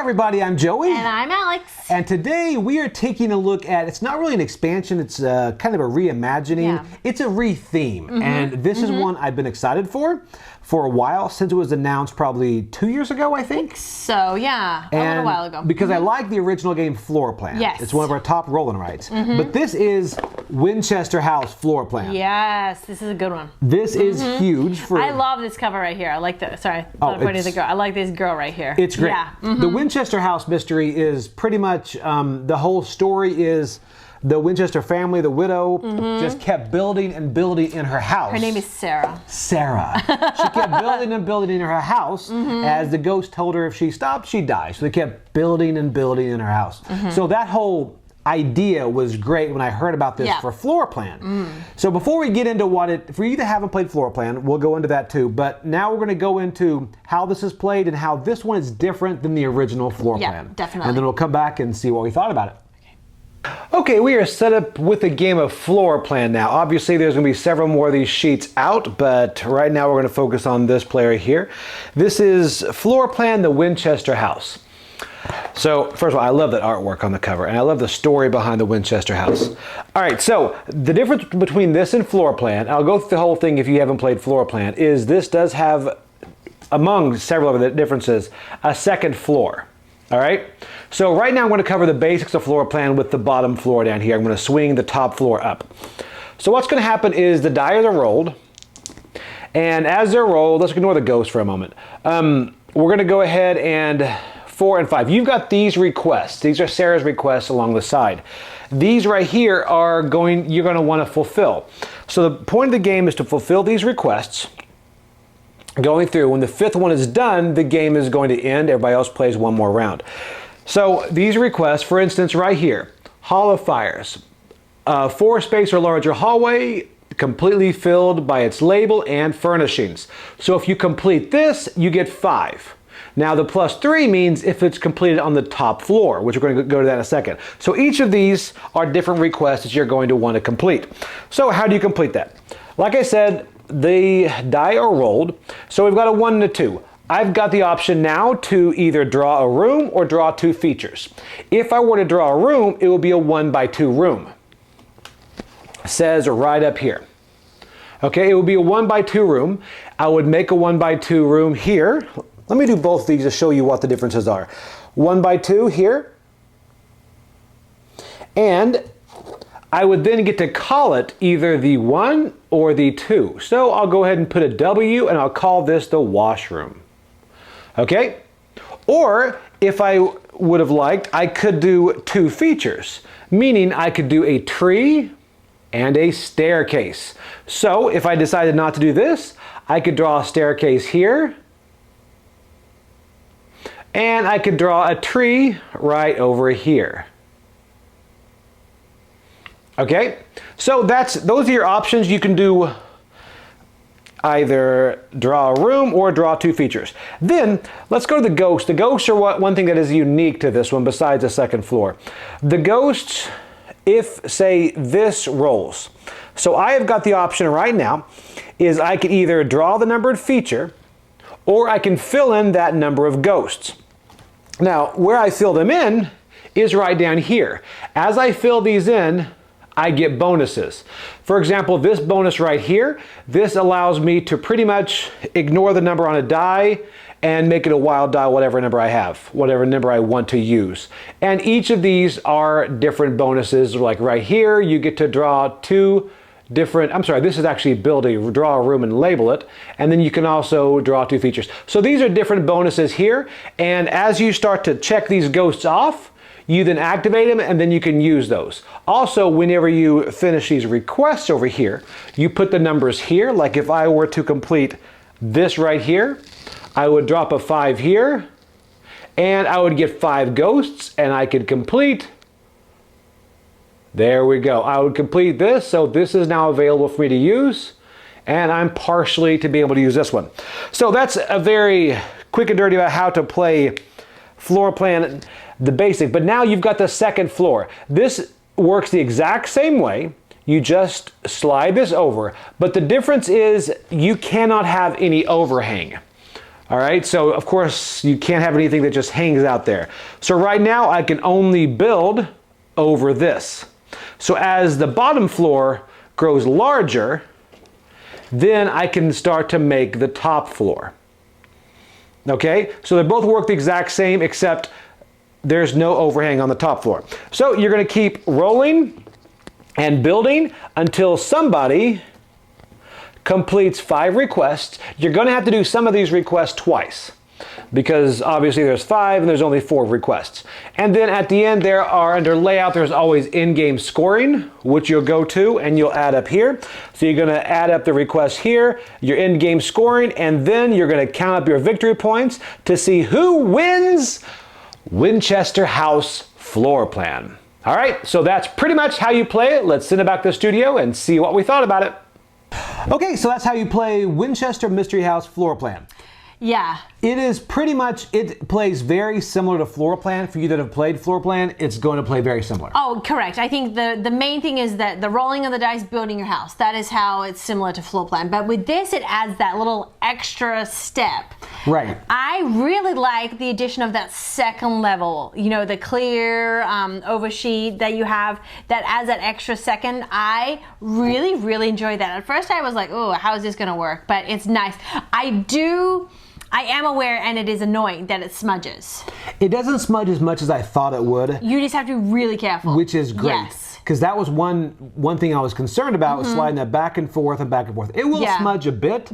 everybody, I'm Joey. And I'm Alex. And today we are taking a look at, it's not really an expansion, it's kind of a reimagining. Yeah. It's a re-theme. And this is one I've been excited for a while, since it was announced probably 2 years ago, I think. So, yeah, a little while ago. Because I like the original game Floor Plan. Yes. It's one of our top rolling rights. But this is Winchester House Floor Plan. Yes, this is a good one. This is huge. I love this cover right here. I like the, sorry, the girl. I like this girl right here. It's great. Yeah. The Winchester House mystery is pretty much, the whole story is the Winchester family, the widow, just kept building and building in her house. Her name is Sarah. Sarah. She kept building and building in her house. As the ghost told her if she stopped, she'd die. So they kept building and building in her house. So that whole idea was great when I heard about this for Floor Plan. So before we get into what it, for you that haven't played Floor Plan, we'll go into that too. But now we're going to go into how this is played and how this one is different than the original Floor Plan. Yeah, definitely. And then we'll come back and see what we thought about it. Okay, we are set up with a game of Floor Plan now. Obviously, there's going to be several more of these sheets out, but right now we're going to focus on this player here. This is Floor Plan, the Winchester House. So, first of all, I love that artwork on the cover, and I love the story behind the Winchester House. All right, so the difference between this and Floor Plan, I'll go through the whole thing if you haven't played Floor Plan, is this does have, among several of the differences, a second floor. All right, so right now I'm going to cover the basics of Floor Plan with the bottom floor down here. I'm going to swing the top floor up. So what's going to happen is the die are rolled, and as they're rolled, let's ignore the ghost for a moment. We're going to go ahead and 4 and 5. You've got these requests. These are Sarah's requests along the side. These right here are you're going to want to fulfill. So the point of the game is to fulfill these requests. Going through, when the fifth one is done, the game is going to end. Everybody else plays one more round. So these requests, for instance, right here, Hall of Fires, 4 space or larger hallway, completely filled by its label and furnishings. So if you complete this, you get 5. Now the +3 means if it's completed on the top floor, which we're going to go to that in a second. So each of these are different requests that you're going to want to complete. So how do you complete that? Like I said, the die are rolled, so we've got a 1 and a 2. I've got the option now to either draw a room or draw 2 features. If I were to draw a room, it would be a 1x2 room. It says right up here. Okay, it would be a 1x2 room. I would make a 1x2 room here. Let me do both of these to show you what the differences are. 1x2 here. And I would then get to call it either the 1 or the 2. So I'll go ahead and put a W and I'll call this the washroom. Okay? Or if I would have liked, I could do 2 features, meaning I could do a tree and a staircase. So if I decided not to do this, I could draw a staircase here, and I could draw a tree right over here. Okay, so those are your options. You can do either draw a room or draw 2 features. Then let's go to the ghosts. The ghosts are one thing that is unique to this one besides the second floor. The ghosts, if say this rolls. So I have got the option right now is I can either draw the numbered feature or I can fill in that number of ghosts. Now where I fill them in is right down here. As I fill these in, I get bonuses. For example, this bonus right here, this allows me to pretty much ignore the number on a die and make it a wild die, whatever number I have, whatever number I want to use. And each of these are different bonuses. Like right here, you get to draw 2 different, I'm sorry, this is actually draw a room and label it. And then you can also draw 2 features. So these are different bonuses here. And as you start to check these ghosts off, you then activate them and then you can use those. Also, whenever you finish these requests over here, you put the numbers here. Like if I were to complete this right here, I would drop a 5 here and I would get 5 ghosts and I could complete. There we go. I would complete this. So this is now available for me to use and I'm partially to be able to use this one. So that's a very quick and dirty about how to play Floor Plan, the basic, but now you've got the second floor. This works the exact same way. You just slide this over, but the difference is you cannot have any overhang. All right, so of course you can't have anything that just hangs out there. So right now I can only build over this. So as the bottom floor grows larger, then I can start to make the top floor. Okay, so they both work the exact same except there's no overhang on the top floor. So you're going to keep rolling and building until somebody completes 5 requests. You're going to have to do some of these requests twice because obviously there's 5 and there's only 4 requests. And then at the end there are, under layout, there's always in-game scoring, which you'll go to and you'll add up here. So you're going to add up the requests here, your in-game scoring, and then you're going to count up your victory points to see who wins Winchester House floor plan. All right, so that's pretty much how you play it. Let's send it back to the studio and see what we thought about it. Okay, so that's how you play Winchester Mystery House floor plan. Yeah. It is pretty much, it plays very similar to floor plan. For you that have played floor plan, it's going to play very similar. Oh, correct. I think the main thing is that the rolling of the dice, building your house. That is how it's similar to floor plan. But with this, it adds that little extra step. Right. I really like the addition of that second level. You know, the clear oversheet that you have that adds that extra second. I really, really enjoy that. At first, I was like, oh, how is this going to work? But it's nice. I am aware, and it is annoying, that it smudges. It doesn't smudge as much as I thought it would. You just have to be really careful. Which is great. Yes. Because that was one thing I was concerned about, was sliding that back and forth and back and forth. It will smudge a bit,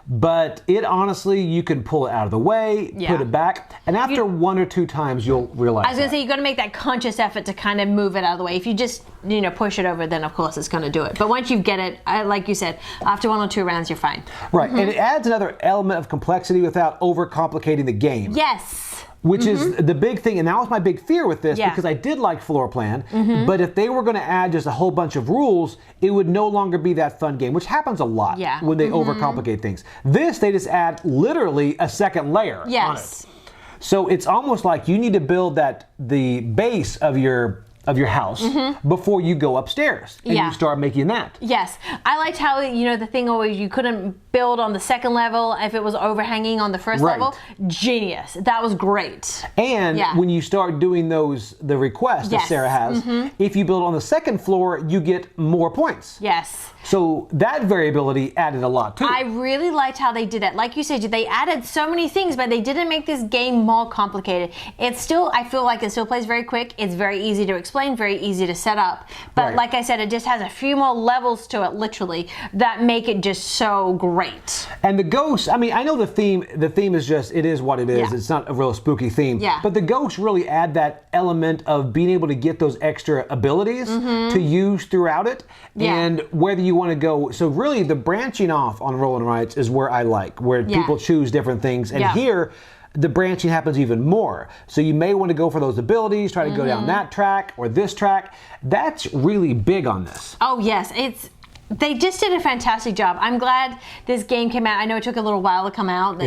but it honestly, you can pull it out of the way, put it back, and after 1 or 2 times, you'll realize I was going to say, you got to make that conscious effort to kind of move it out of the way. If you just, you know, push it over, then of course it's going to do it. But once you get it, like you said, after 1 or 2 rounds, you're fine. Right, and it adds another element of complexity without overcomplicating the game. Yes. Which is the big thing, and that was my big fear with this, because I did like floor plan, but if they were going to add just a whole bunch of rules, it would no longer be that fun game, which happens a lot when they overcomplicate things. This, they just add literally a second layer on it. So it's almost like you need to build the base of your house before you go upstairs and you start making that. Yes. I liked how, you know, the thing always, you couldn't build on the second level if it was overhanging on the first level. Genius. That was great. And when you start doing the requests that Sarah has, if you build on the second floor, you get more points. Yes. So that variability added a lot too. I really liked how they did it. Like you said, they added so many things, but they didn't make this game more complicated. It's still, I feel like it still plays very quick. It's very easy to explain, very easy to set up. But like I said, it just has a few more levels to it, literally, that make it just so great. And the ghosts, I mean, I know the theme is just, it is what it is. It's not a real spooky theme. But the ghosts really add that element of being able to get those extra abilities to use throughout it. And whether you want to go, so really the branching off on Roll and Rights is where I like, where people choose different things. And here, the branching happens even more. So you may want to go for those abilities, try to go down that track or this track. That's really big on this. Oh yes, they just did a fantastic job. I'm glad this game came out. I know it took a little while to come out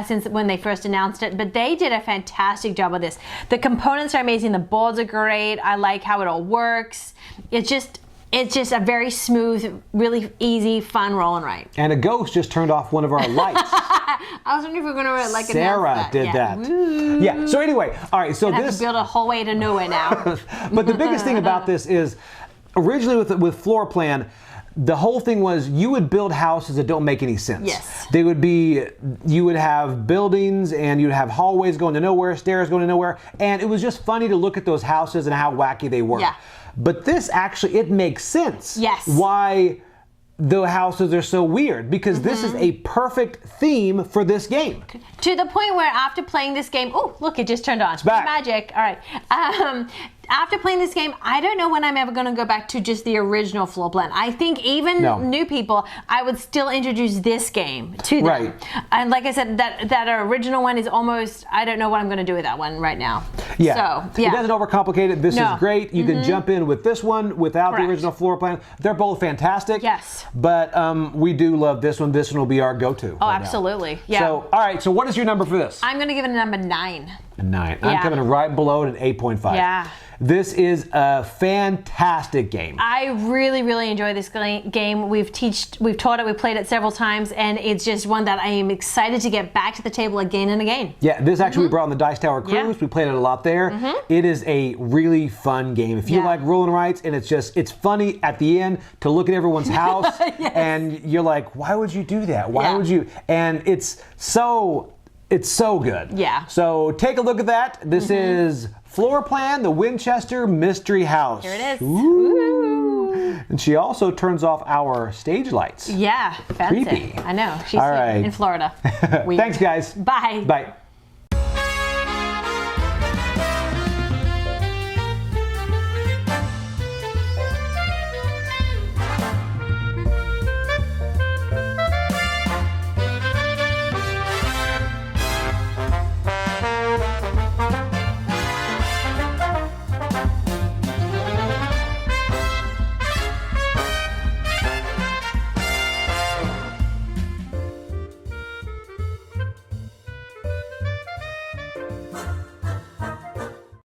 since when they first announced it, but they did a fantastic job of this. The components are amazing. The boards are great. I like how it all works. It's just a very smooth, really easy, fun roll and write. And a ghost just turned off one of our lights. I was wondering if we were going to like Sarah did that. Woo. Yeah. So anyway, all right. So I have to build a whole way to nowhere now. But the biggest thing about this is, originally with floor plan, the whole thing was you would build houses that don't make any sense. Yes. They would be, you would have buildings and you'd have hallways going to nowhere, stairs going to nowhere, and it was just funny to look at those houses and how wacky they were. Yeah. But this actually, it makes sense. Yes. Why the houses are so weird, because this is a perfect theme for this game. To the point where after playing this game, oh, look, it just turned on. It's back. Magic. All right. After playing this game, I don't know when I'm ever going to go back to just the original floor plan. I think even new people, I would still introduce this game to them. Right. And like I said, that original one is almost, I don't know what I'm going to do with that one right now. Yeah. So, it doesn't overcomplicate it. This is great. You can jump in with this one without the original floor plan. They're both fantastic. Yes. But we do love this one. This one will be our go-to. Oh, absolutely. Yeah. So, all right. So what is your number for this? I'm going to give it a number 9. a 9. I'm coming right below it at 8.5. Yeah. This is a fantastic game. I really, really enjoy this game. We've taught it, we've played it several times, and it's just one that I am excited to get back to the table again and again. Yeah, this actually we brought on the Dice Tower Cruise. Yeah. We played it a lot there. It is a really fun game. If you like roll and writes, and it's funny at the end to look at everyone's house, and you're like, why would you do that? Why would you? And it's so good. Yeah. So take a look at that. This is Floor Plan, the Winchester Mystery House. Here it is. Ooh. And she also turns off our stage lights. Yeah, fancy. Creepy. I know. She's All here right. in Florida. Thanks, guys. Bye. Bye.